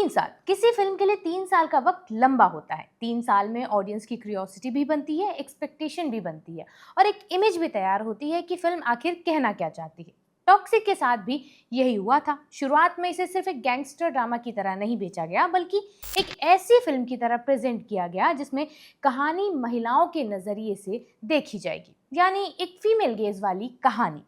3 साल किसी फिल्म के लिए 3 साल का वक्त लंबा होता है। 3 साल में ऑडियंस की क्यूरियोसिटी भी बनती है, एक्सपेक्टेशन भी बनती है और एक इमेज भी तैयार होती है कि फिल्म आखिर कहना क्या चाहती है। टॉक्सिक के साथ भी यही हुआ था। शुरुआत में इसे सिर्फ एक गैंगस्टर ड्रामा की तरह नहीं बेचा गया, बल्कि एक ऐसी फिल्म की तरह प्रेजेंट किया गया जिसमें कहानी महिलाओं के नजरिए से देखी जाएगी, यानी एक फीमेल गेज वाली कहानी।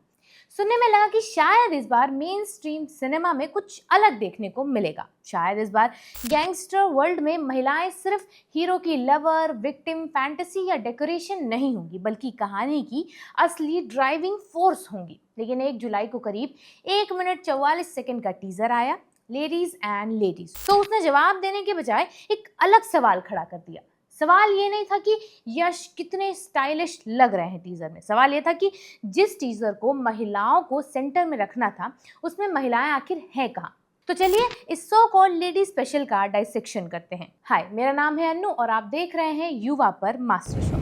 सुनने में लगा कि शायद इस बार मेन स्ट्रीम सिनेमा में कुछ अलग देखने को मिलेगा। शायद इस बार गैंगस्टर वर्ल्ड में महिलाएं सिर्फ हीरो की लवर, विक्टिम, फैंटेसी या डेकोरेशन नहीं होंगी, बल्कि कहानी की असली ड्राइविंग फोर्स होंगी। लेकिन 1 जुलाई को करीब 1 मिनट 44 सेकंड का टीजर आया, लेडीज एंड लेडीज, तो उसने जवाब देने के बजाय एक अलग सवाल खड़ा कर दिया। सवाल ये नहीं था कि यश कितने स्टाइलिश लग रहे हैं टीजर में। सवाल ये था कि जिस टीजर को महिलाओं को सेंटर में रखना था, उसमें महिलाएं आखिर हैं कहाँ। तो चलिए इस सो कॉल्ड लेडी स्पेशल का डाइसेक्शन करते हैं। हाय, मेरा नाम है अन्नू और आप देख रहे हैं युवा पर मास्टर शो।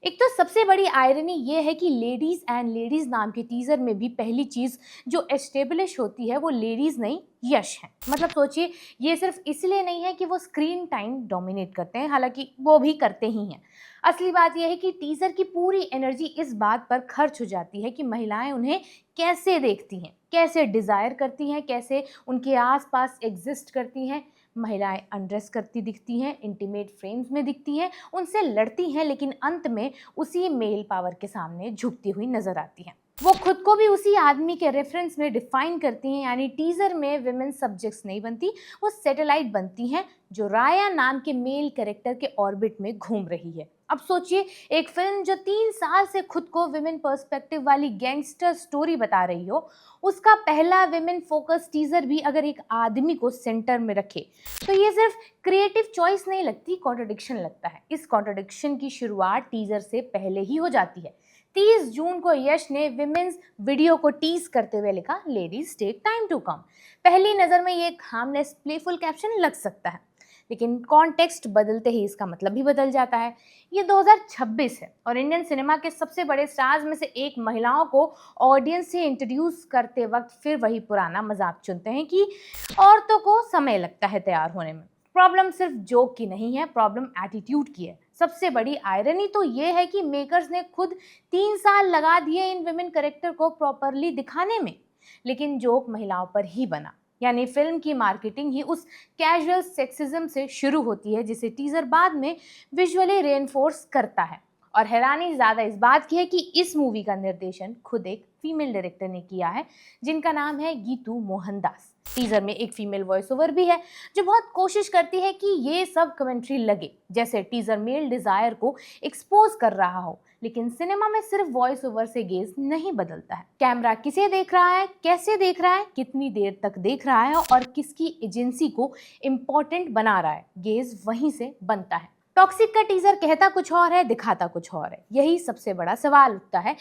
एक तो सबसे बड़ी आयरनी ये है कि लेडीज एंड लेडीज नाम के टीजर में भी पहली चीज जो एस्टेब्लिश होती है वो लेडीज नहीं, यश है। मतलब सोचिए, ये सिर्फ इसलिए नहीं है कि वो स्क्रीन टाइम डोमिनेट करते हैं, हालांकि वो भी करते ही हैं। असली बात यह है कि टीजर की पूरी एनर्जी इस बात पर खर्च हो जाती है कि महिलाएं उन्हें कैसे देखती हैं, कैसे डिजायर करती हैं, कैसे उनके आसपास एग्जिस्ट करती हैं। महिलाएं अनड्रेस करती दिखती हैं, इंटीमेट फ्रेम्स में दिखती हैं, उनसे लड़ती हैं, लेकिन अंत में उसी मेल पावर के सामने झुकती हुई नजर आती हैं। वो खुद को भी उसी आदमी के रेफरेंस में डिफाइन करती हैं, यानी टीजर में विमेन सब्जेक्ट्स नहीं बनती, वो सैटेलाइट बनती हैं जो राया नाम के मेल कैरेक्टर के ऑर्बिट में घूम रही है। अब सोचिए, एक फिल्म जो 3 साल से खुद को विमेन पर्सपेक्टिव वाली गैंगस्टर स्टोरी बता रही हो, उसका पहला विमेन फोकस टीजर भी अगर एक आदमी को सेंटर में रखे, तो ये सिर्फ क्रिएटिव चॉइस नहीं लगती, कॉन्ट्रडिक्शन लगता है। इस कॉन्ट्रडिक्शन की शुरुआत टीजर से पहले ही हो जाती है। 30 जून को यश ने विमेन्स वीडियो को टीज करते हुए लिखा, ladies take time to come. पहली नजर में ये एक हार्मलेस प्लेफुल कैप्शन लग सकता है, लेकिन कॉन्टेक्स्ट बदलते ही इसका मतलब भी बदल जाता है। ये 2026 है और इंडियन सिनेमा के सबसे बड़े स्टार्स में से एक महिलाओं को ऑडियंस से इंट्रोड्यूस करते वक्त फिर वही पुराना मजाक चुनते हैं कि औरतों को समय लगता है तैयार होने में। प्रॉब्लम सिर्फ जोक की नहीं है, प्रॉब्लम एटीट्यूड की है। सबसे बड़ी आयरनी तो ये है कि मेकर्स ने खुद 3 साल लगा दिए इन विमेन कैरेक्टर को प्रॉपरली दिखाने में, लेकिन जोक महिलाओं पर ही बना। यानी फिल्म की मार्केटिंग ही उस कैजुअल सेक्सिज्म से शुरू होती है जिसे टीजर बाद में विजुअली रेनफोर्स करता है। और हैरानी ज़्यादा इस बात की है कि इस मूवी का निर्देशन खुद एक फीमेल डायरेक्टर ने किया है, जिनका नाम है गीतू मोहनदास। टीजर में एक फीमेल वॉइस ओवर भी है जो बहुत कोशिश करती है कि ये सब कमेंट्री लगे जैसे टीजर मेल डिजायर को एक्सपोज कर रहा हो, लेकिन सिनेमा में सिर्फ वॉइस ओवर से गेज नहीं बदलता है। कैमरा किसे देख रहा है, कैसे देख रहा है, कितनी देर तक देख रहा है और किसकी एजेंसी को इम्पोर्टेंट बना रहा है, गेज वहीं से बनता है। टॉक्सिक का टीजर कहता कुछ और है, दिखाता कुछ और है। यही सबसे बड़ा सवाल उठता है,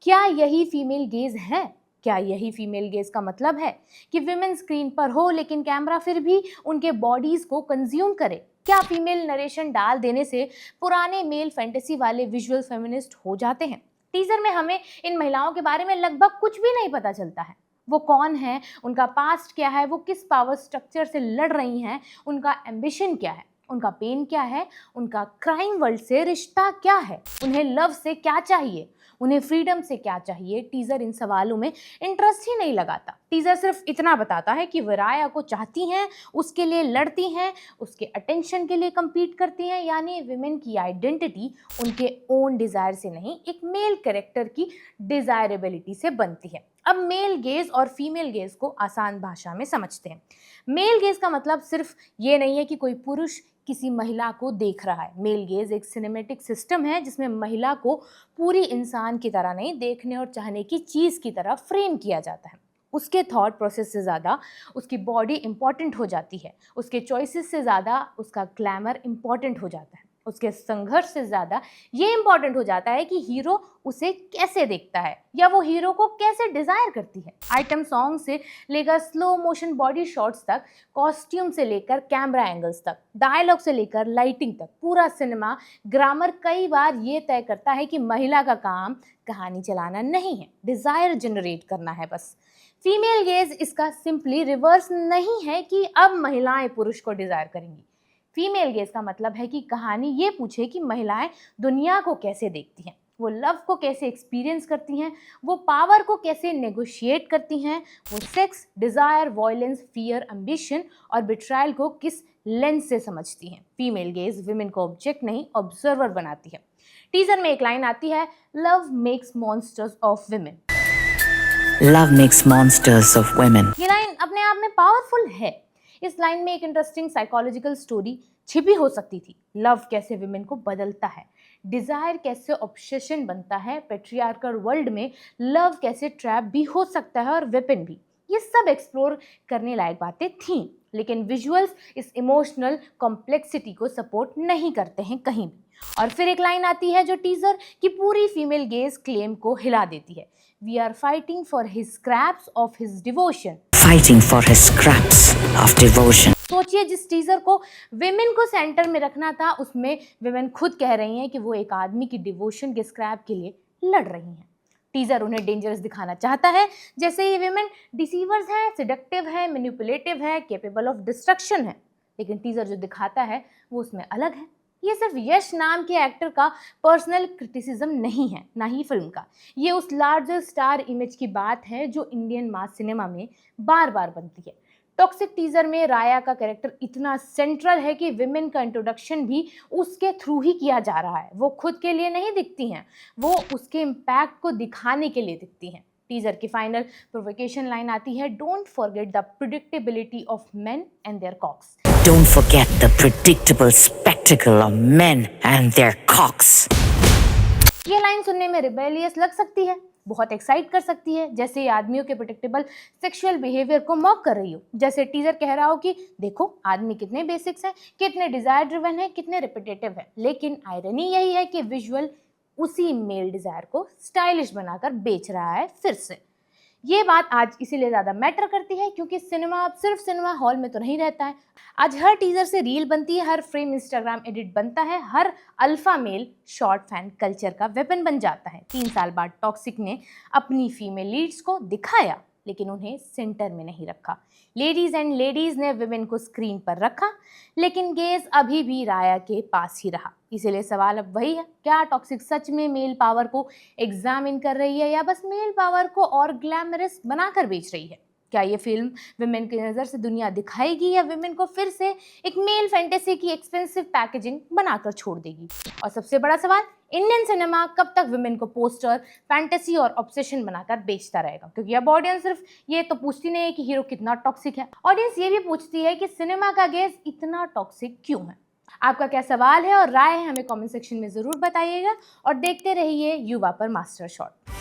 क्या यही फीमेल गेज है? क्या यही फीमेल गेज का मतलब है कि विमेन स्क्रीन पर हो लेकिन कैमरा फिर भी उनके बॉडीज को कंज्यूम करे? क्या फीमेल नरेशन डाल देने से पुराने मेल फैंटेसी वाले विजुअल फेमिनिस्ट हो जाते हैं? टीजर में हमें इन महिलाओं के बारे में लगभग कुछ भी नहीं पता चलता है। वो कौन है, उनका पास्ट क्या है, वो किस पावर स्ट्रक्चर से लड़ रही हैं, उनका एम्बिशन क्या है, उनका पेन क्या है, उनका क्राइम वर्ल्ड से रिश्ता क्या है, उन्हें लव से क्या चाहिए, उन्हें फ्रीडम से क्या चाहिए। टीजर इन सवालों में इंटरेस्ट ही नहीं लगाता। टीजर सिर्फ इतना बताता है कि वराया को चाहती हैं, उसके लिए लड़ती हैं, उसके अटेंशन के लिए compete करती हैं, यानी विमेन की आइडेंटिटी उनके ओन डिजायर से नहीं, एक मेल कैरेक्टर की डिजायरेबिलिटी से बनती है। अब मेल गेज और फीमेल गेज को आसान भाषा में समझते हैं। मेल गेज का मतलब सिर्फ ये नहीं है कि कोई पुरुष किसी महिला को देख रहा है। मेल गेज एक सिनेमैटिक सिस्टम है जिसमें महिला को पूरी इंसान की तरह नहीं, देखने और चाहने की चीज की तरह फ्रेम किया जाता है। उसके थॉट प्रोसेस से ज़्यादा उसकी बॉडी इंपॉर्टेंट हो जाती है, उसके चॉइसेस से ज़्यादा उसका ग्लैमर इंपॉर्टेंट हो जाता है, उसके संघर्ष से ज़्यादा ये इंपॉर्टेंट हो जाता है कि हीरो उसे कैसे देखता है या वो हीरो को कैसे डिजायर करती है। आइटम सॉन्ग से लेकर स्लो मोशन बॉडी शॉट्स तक, कॉस्ट्यूम से लेकर कैमरा एंगल्स तक, डायलॉग से लेकर लाइटिंग तक, पूरा सिनेमा ग्रामर कई बार ये तय करता है कि महिला का काम कहानी चलाना नहीं है, डिजायर जनरेट करना है बस। फीमेल गेज इसका सिंपली रिवर्स नहीं है कि अब महिलाएं पुरुष को डिजायर करेंगी। फीमेल गेज का मतलब है कि कहानी ये पूछे कि महिलाएं दुनिया को कैसे देखती हैं, वो लव को कैसे एक्सपीरियंस करती हैं, वो पावर को कैसे नेगोशिएट करती हैं, वो sex, desire, violence, fear, ambition और बिट्रायल को किस लेंस से समझती हैं। फीमेल गेज विमेन को ऑब्जेक्ट नहीं ऑब्जर्वर बनाती है। टीजर में एक लाइन आती है, love makes monsters of women. Love makes monsters of women. ये लाइन अपने आप में पावरफुल है। इस लाइन में एक इंटरेस्टिंग साइकोलॉजिकल स्टोरी छिपी हो सकती थी। लव कैसे विमेन को बदलता है, डिजायर कैसे ऑब्सेशन बनता है, पेट्रियार्कल वर्ल्ड में लव कैसे ट्रैप भी हो सकता है और वेपन भी। ये सब एक्सप्लोर करने लायक बातें थीं, लेकिन विजुअल्स इस इमोशनल कॉम्प्लेक्सिटी को सपोर्ट नहीं करते हैं कहीं भी। और फिर एक लाइन आती है जो टीजर की पूरी फीमेल गेज क्लेम को हिला देती है, we are fighting for his scraps of his devotion. Fighting for his scraps of devotion. सोचिए, जिस टीजर को विमेन को सेंटर में रखना था उसमें विमेन खुद कह रही हैं कि वो एक आदमी की डिवोशन के स्क्रैप के लिए लड़ रही हैं। टीजर उन्हें डेंजरस दिखाना चाहता है, जैसे ये विमेन डिसीवर्स है, सिडक्टिव है, मैनिपुलेटिव है, केपेबल ऑफ डिस्ट्रक्शन है। लेकिन टीजर जो दिखाता है वो उसमें अलग है। ये सिर्फ यश नाम के एक्टर का पर्सनल क्रिटिसिज्म नहीं है, ना ही फिल्म का। ये उस लार्जर स्टार इमेज की बात है जो इंडियन मास सिनेमा में बार बार बनती है। टॉक्सिक टीजर में राया का कैरेक्टर इतना सेंट्रल है कि विमेन का इंट्रोडक्शन भी उसके थ्रू ही किया जा रहा है। वो खुद के लिए नहीं दिखती हैं, वो उसके इम्पैक्ट को दिखाने के लिए दिखती हैं। टीजर की फाइनल प्रोवोकेशन लाइन आती है, don't forget the predictability of men and their cocks. Don't forget the predictable spectacle of men and their cocks. ये लाइन सुनने में रिबेलियस लग सकती है, बहुत एक्साइट कर सकती है, जैसे आदमियों के प्रेडिक्टेबल सेक्सुअल बिहेवियर को मॉक कर रही हो। जैसे टीजर कह रहा हो कि देखो आदमी कितने बेसिक्स हैं, कितने डिजायर ड्रिवन है, कितने रिपीटेटिव है। लेकिन आयरनी यही है कि विजुअल उसी मेल डिजायर को स्टाइलिश बनाकर बेच रहा है फिर से। ये बात आज इसीलिए ज़्यादा मैटर करती है क्योंकि सिनेमा अब सिर्फ सिनेमा हॉल में तो नहीं रहता है। आज हर टीजर से रील बनती है, हर फ्रेम इंस्टाग्राम एडिट बनता है, हर alpha male short fan culture का वेपन बन जाता है। 3 साल बाद टॉक्सिक ने अपनी फीमेल लीड्स को दिखाया, लेकिन उन्हें सेंटर में नहीं रखा। लेडीज एंड लेडीज ने विमेन को स्क्रीन पर रखा, लेकिन गेज अभी भी राया के पास ही रहा। इसीलिए सवाल अब वही है, क्या टॉक्सिक सच में मेल पावर को एग्जामिन कर रही है या बस मेल पावर को और ग्लैमरस बनाकर बेच रही है? क्या ये फिल्म विमेन की नज़र से दुनिया दिखाएगी या विमेन को फिर से एक मेल फैंटेसी की एक्सपेंसिव पैकेजिंग बनाकर छोड़ देगी? और सबसे बड़ा सवाल, इंडियन सिनेमा कब तक विमेन को पोस्टर, फैंटेसी और ऑब्सेशन बनाकर बेचता रहेगा? क्योंकि अब ऑडियंस सिर्फ ये तो पूछती नहीं है कि हीरो कितना टॉक्सिक है, ऑडियंस ये भी पूछती है कि सिनेमा का गेज इतना टॉक्सिक क्यों है। आपका क्या सवाल है और राय है, हमें कमेंट सेक्शन में ज़रूर बताइएगा और देखते रहिए युवा पर मास्टर शॉट।